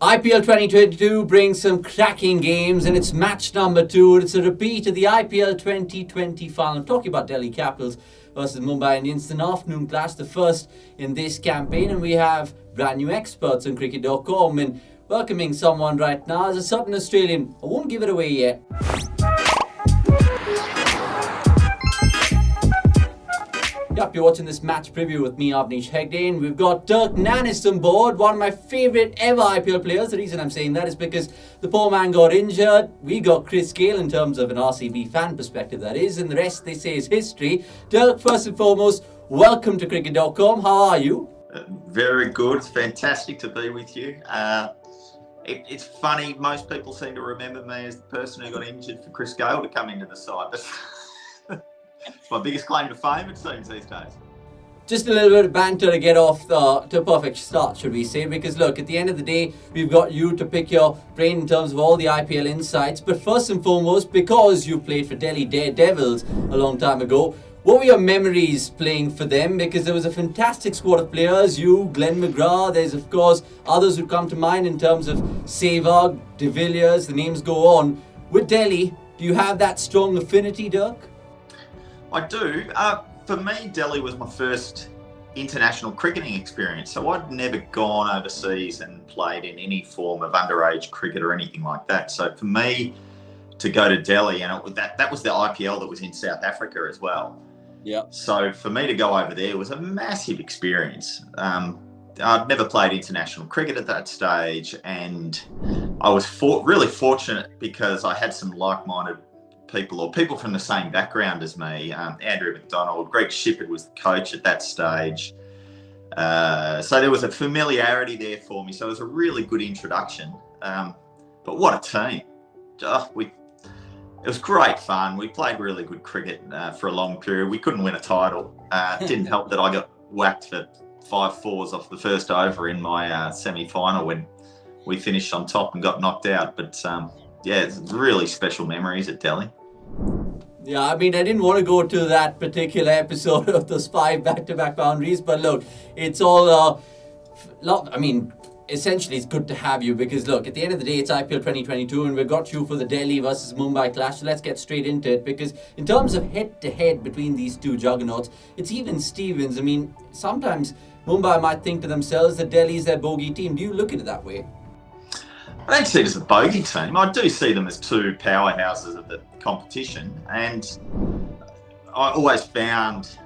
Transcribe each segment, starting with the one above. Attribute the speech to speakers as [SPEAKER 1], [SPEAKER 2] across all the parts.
[SPEAKER 1] IPL 2022 brings some cracking games and it's match number 2. It's a repeat of the IPL 2020 final. I'm talking about Delhi Capitals versus Mumbai Indians. It's an afternoon clash, the first in this campaign, and we have brand new experts on cricket.com and welcoming someone right now as a certain Australian. I won't give it away yet. Yep, you're watching this match preview with me, Avnish Hegde, and we've got Dirk Nannes on board, one of my favourite ever IPL players. The reason I'm saying that is because the poor man got injured. We got Chris Gale in terms of an RCB fan perspective, that is, and the rest they say is history. Dirk, first and foremost, welcome to cricket.com. How are you?
[SPEAKER 2] Very good. It's fantastic to be with you. It's funny, most people seem to remember me as the person who got injured for Chris Gale to come into the side. It's my biggest claim to fame, it seems, these days.
[SPEAKER 1] Just a little bit of banter to get off to a perfect start, should we say? Because look, at the end of the day, we've got you to pick your brain in terms of all the IPL insights. But first and foremost, because you played for Delhi Daredevils a long time ago, what were your memories playing for them? Because there was a fantastic squad of players. You, Glenn McGrath, there's of course others who come to mind in terms of Sehwag, De Villiers, the names go on. With Delhi, do you have that strong affinity, Dirk?
[SPEAKER 2] I do. For me, Delhi was my first international cricketing experience. So I'd never gone overseas and played in any form of underage cricket or anything like that. So for me to go to Delhi, and that was the IPL that was in South Africa as well.
[SPEAKER 1] Yeah.
[SPEAKER 2] So for me to go over there was a massive experience. I'd never played international cricket at that stage, and I was really fortunate because I had some like-minded people or people from the same background as me. Andrew McDonald, Greg Shippard was the coach at that stage. So there was a familiarity there for me. So it was a really good introduction. But what a team. It was great fun. We played really good cricket for a long period. We couldn't win a title. It didn't help that I got whacked for 5 fours off the first over in my semi-final when we finished on top and got knocked out. But yeah, it's really special memories at Delhi.
[SPEAKER 1] Yeah, I mean, I didn't want to go to that particular episode of those 5 back-to-back boundaries, but look, it's all, essentially it's good to have you because look, at the end of the day, it's IPL 2022 and we've got you for the Delhi versus Mumbai clash, so let's get straight into it because in terms of head-to-head between these two juggernauts, it's even Stevens. I mean, sometimes Mumbai might think to themselves that Delhi is their bogey team. Do you look at it that way?
[SPEAKER 2] I don't see it as a bogey team. I do see them as two powerhouses of the competition, and I always found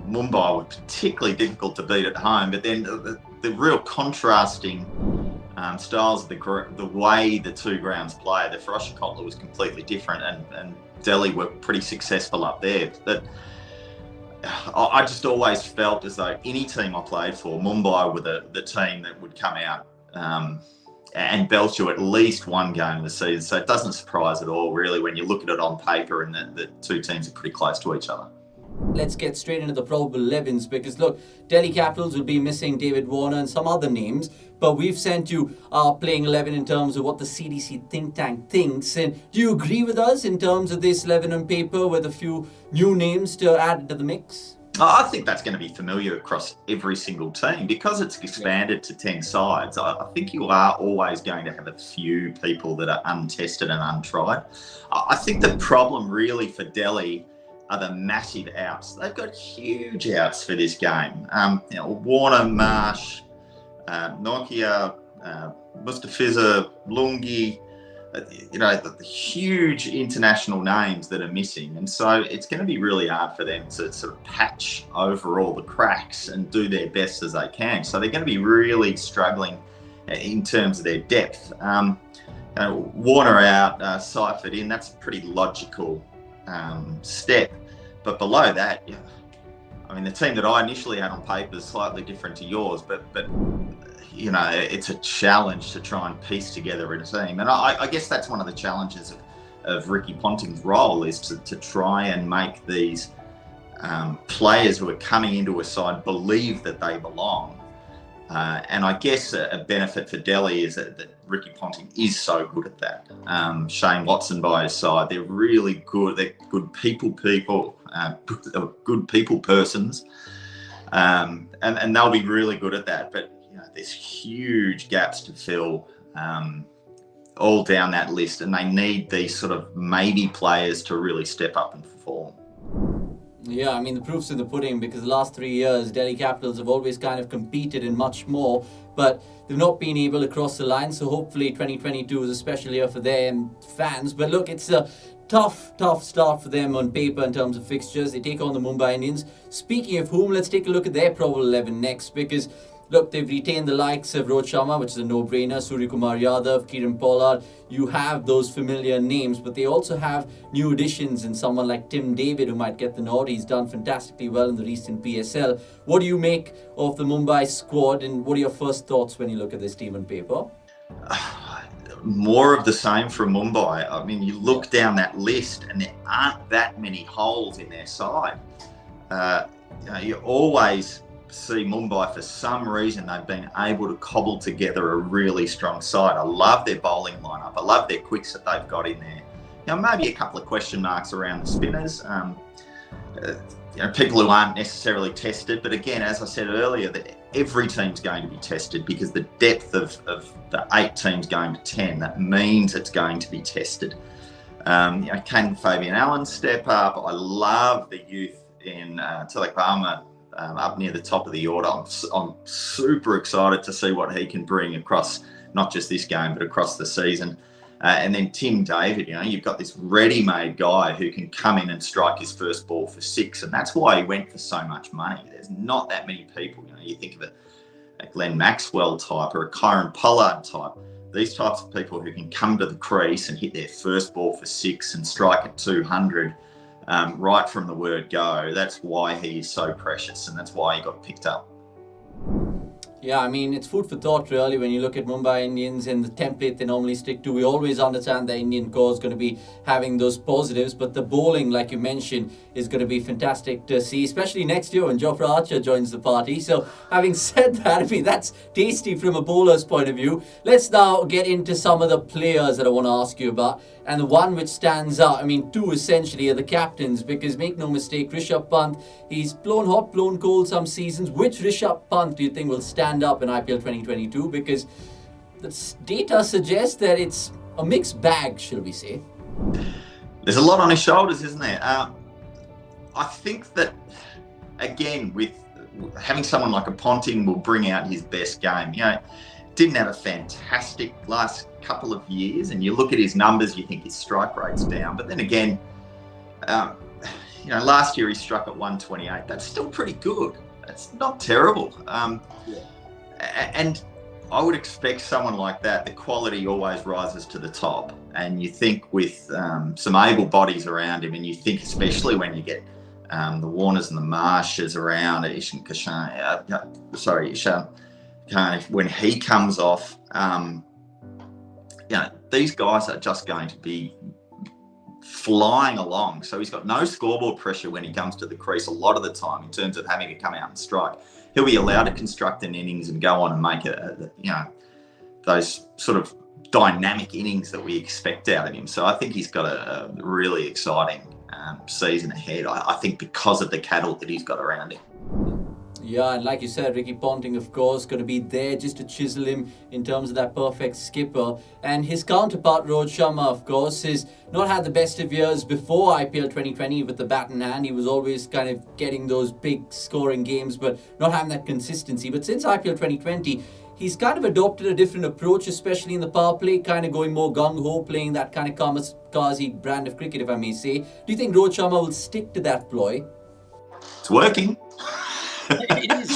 [SPEAKER 2] Mumbai were particularly difficult to beat at home, but then the real contrasting styles of the way the two grounds play, the Firozshah was completely different, and Delhi were pretty successful up there. But I just always felt as though any team I played for, Mumbai were the team that would come out and belt you at least one game of the season. So it doesn't surprise at all, really, when you look at it on paper and the two teams are pretty close to each other.
[SPEAKER 1] Let's get straight into the probable 11s because, look, Delhi Capitals will be missing David Warner and some other names, but we've sent you our playing 11 in terms of what the CDC think tank thinks. And do you agree with us in terms of this 11 on paper with a few new names to add to the mix?
[SPEAKER 2] I think that's going to be familiar across every single team because it's expanded to 10 sides. I think you are always going to have a few people that are untested and untried. I think the problem really for Delhi are the massive outs. They've got huge outs for this game. Warner, Marsh, Nokia, Mustafiza, Lungi, the huge international names that are missing. And so it's going to be really hard for them to sort of patch over all the cracks and do their best as they can. So they're going to be really struggling in terms of their depth. Warner out, Seifert in, that's a pretty logical step. But below that, the team that I initially had on paper is slightly different to yours, but it's a challenge to try and piece together a team. And I guess that's one of the challenges of Ricky Ponting's role is to try and make these players who are coming into a side believe that they belong. And I guess a benefit for Delhi is that Ricky Ponting is so good at that. Shane Watson by his side, they're really good. They're good people, good people persons. And they'll be really good at that. But there's huge gaps to fill all down that list, and they need these sort of maybe players to really step up and perform.
[SPEAKER 1] Yeah, I mean, the proof's in the pudding, because the last 3 years, Delhi Capitals have always kind of competed in much more, but they've not been able to cross the line. So hopefully 2022 is a special year for them fans. But look, it's a tough start for them on paper in terms of fixtures. They take on the Mumbai Indians. Speaking of whom, let's take a look at their probable 11 next, because look, they've retained the likes of Rohit Sharma, which is a no-brainer, Suryakumar Yadav, Kieran Pollard. You have those familiar names, but they also have new additions in someone like Tim David, who might get the nod. He's done fantastically well in the recent PSL. What do you make of the Mumbai squad, and what are your first thoughts when you look at this team on paper?
[SPEAKER 2] More of the same from Mumbai. I mean, you look down that list and there aren't that many holes in their side. You always see Mumbai, for some reason, they've been able to cobble together a really strong side. I love their bowling lineup. I love their quicks that they've got in there. Maybe a couple of question marks around the spinners. People who aren't necessarily tested, but again, as I said earlier, every team's going to be tested, because the depth of the 8 teams going to 10, that means it's going to be tested. Can Fabian Allen step up? I love the youth in Tilak Varma up near the top of the order. I'm super excited to see what he can bring across not just this game, but across the season. And then Tim David, you've got this ready-made guy who can come in and strike his first ball for 6, and that's why he went for so much money. There's not that many people. You think of a Glenn Maxwell type or a Kieran Pollard type. These types of people who can come to the crease and hit their first ball for 6 and strike at 200 right from the word go. That's why he is so precious, and that's why he got picked up.
[SPEAKER 1] Yeah, I mean, it's food for thought, really, when you look at Mumbai Indians and the template they normally stick to. We always understand the Indian core is going to be having those positives, but the bowling, like you mentioned, is going to be fantastic to see, especially next year when Jofra Archer joins the party. So, having said that, I mean, that's tasty from a bowler's point of view. Let's now get into some of the players that I want to ask you about. And the one which stands out, I mean, 2 essentially are the captains, because make no mistake, Rishabh Pant, he's blown hot, blown cold some seasons. Which Rishabh Pant do you think will stand up in IPL 2022? Because the data suggests that it's a mixed bag, shall we say.
[SPEAKER 2] There's a lot on his shoulders, isn't there? I think that, again, with having someone like a Ponting will bring out his best game. Didn't have a fantastic last couple of years, and you look at his numbers, you think his strike rate's down. But then again, last year he struck at 128. That's still pretty good. That's not terrible. And I would expect someone like that, the quality always rises to the top. And you think with some able bodies around him, and you think especially when you get the Warners and the Marshes around, Ishan Khan, when he comes off, these guys are just going to be flying along. So he's got no scoreboard pressure when he comes to the crease a lot of the time in terms of having to come out and strike. He'll be allowed to construct an innings and go on and make those sort of dynamic innings that we expect out of him. So I think he's got a really exciting season ahead. I think because of the cattle that he's got around him.
[SPEAKER 1] Yeah, and like you said, Ricky Ponting, of course, going to be there just to chisel him in terms of that perfect skipper. And his counterpart, Rohit Sharma, of course, has not had the best of years before IPL 2020 with the bat in hand. He was always kind of getting those big scoring games, but not having that consistency. But since IPL 2020, he's kind of adopted a different approach, especially in the power play, kind of going more gung-ho, playing that kind of kamikaze brand of cricket, if I may say. Do you think Rohit Sharma will stick to that ploy?
[SPEAKER 2] It's working.
[SPEAKER 1] It is.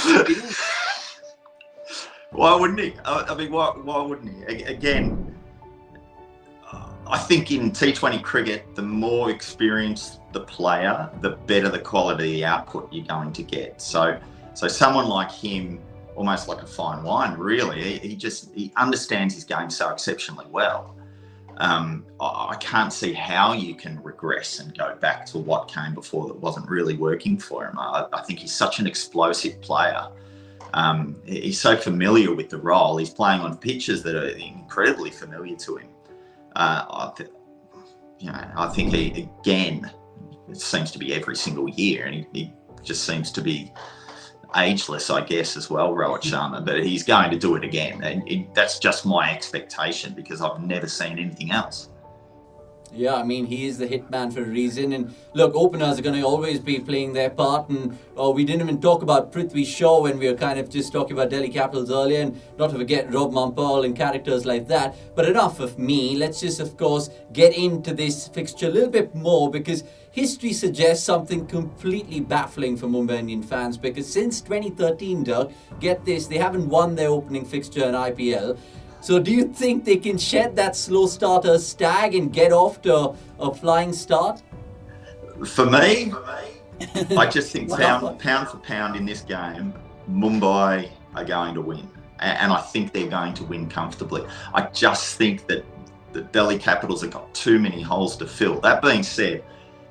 [SPEAKER 2] Why wouldn't he? I mean, why wouldn't he? Again, I think in T20 cricket, the more experienced the player, the better the quality output you're going to get. So someone like him, almost like a fine wine, really. He understands his game so exceptionally well. I can't see how you can regress and go back to what came before that wasn't really working for him. I think he's such an explosive player. He's so familiar with the role. He's playing on pitches that are incredibly familiar to him. I think he, again, it seems to be every single year, and he just seems to be ageless, I guess, as well, Rohit Sharma, but he's going to do it again. And that's just my expectation because I've never seen anything else.
[SPEAKER 1] Yeah, I mean, he is the hitman for a reason. And look, openers are going to always be playing their part. And we didn't even talk about Prithvi Shaw when we were kind of just talking about Delhi Capitals earlier. And not to forget Rob Mampal and characters like that. But enough of me. Let's just, of course, get into this fixture a little bit more because history suggests something completely baffling for Mumbai Indian fans. Because since 2013, Dirk, get this, they haven't won their opening fixture in IPL. So do you think they can shed that slow starter stag and get off to a flying start?
[SPEAKER 2] For me, I just think pound for pound in this game, Mumbai are going to win. And I think they're going to win comfortably. I just think that the Delhi Capitals have got too many holes to fill. That being said,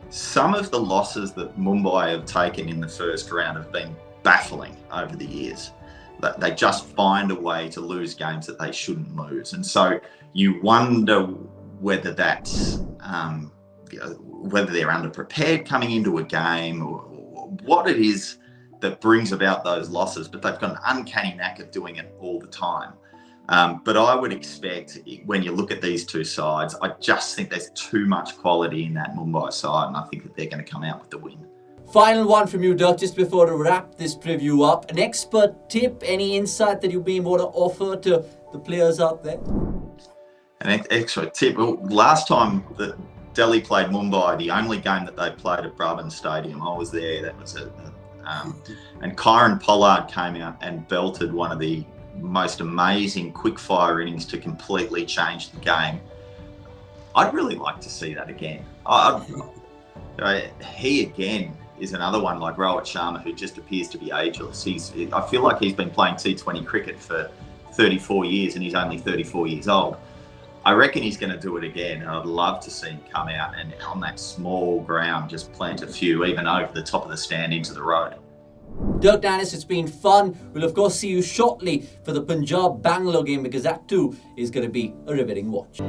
[SPEAKER 2] some of the losses that Mumbai have taken in the first round have been baffling over the years. They just find a way to lose games that they shouldn't lose. And so you wonder whether that's, whether they're underprepared coming into a game or what it is that brings about those losses, but they've got an uncanny knack of doing it all the time. But I would expect when you look at these two sides, I just think there's too much quality in that Mumbai side, and I think that they're going to come out with the win.
[SPEAKER 1] Final one from you, Dirk, just before to wrap this preview up. An expert tip, any insight that you've been able to offer to the players out there?
[SPEAKER 2] An expert tip. Well, last time that Delhi played Mumbai, the only game that they played at Brabham Stadium, I was there. That was and Kyron Pollard came out and belted one of the most amazing quick-fire innings to completely change the game. I'd really like to see that again. He again is another one like Rohit Sharma who just appears to be ageless. I feel like he's been playing T20 cricket for 34 years and he's only 34 years old. I reckon he's going to do it again, and I'd love to see him come out and on that small ground just plant a few, even over the top of the stand into the road.
[SPEAKER 1] Dirk Nannes, it's been fun. We'll of course see you shortly for the Punjab-Bangalore game because that too is going to be a riveting watch.